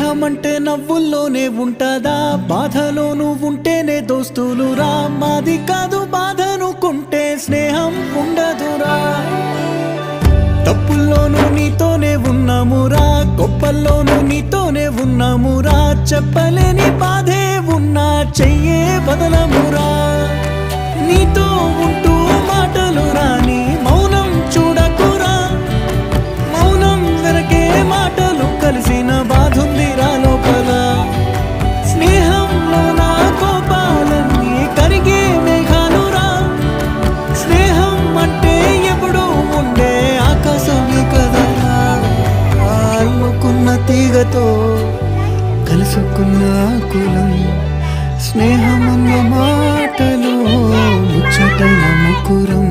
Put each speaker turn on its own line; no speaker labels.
స్నేహం అంటే నవ్వుల్లోనే ఉంటదా, బాధలోనూ ఉంటేనే దోస్తులురా. మాది కాదు బాధనుకుంటే స్నేహం ఉండదురా. తప్పుల్లోనూ నీతోనే ఉన్నామురా, గొప్పల్లోనూ నీతోనే ఉన్నామురా. చెప్పలేని బాధే ఉన్నా చెయ్యే బదలమురా. నీతో ఉంటూ మాటలు రాని మౌనం చూడకురా. మౌనం వెనకే మాటలు కలిసిన బాధుందిరా లోపల. స్నేహంలో నా కోపాలన్నీ కరిగే మేఘాలురా. స్నేహం అంటే ఎప్పుడు ఉండే ఆకాశమే కదరా. అల్లుకున్న తీగతో కలుసుకున్న కులం. స్నేహమన్న మాటలో ముచ్చటైన ముకురం.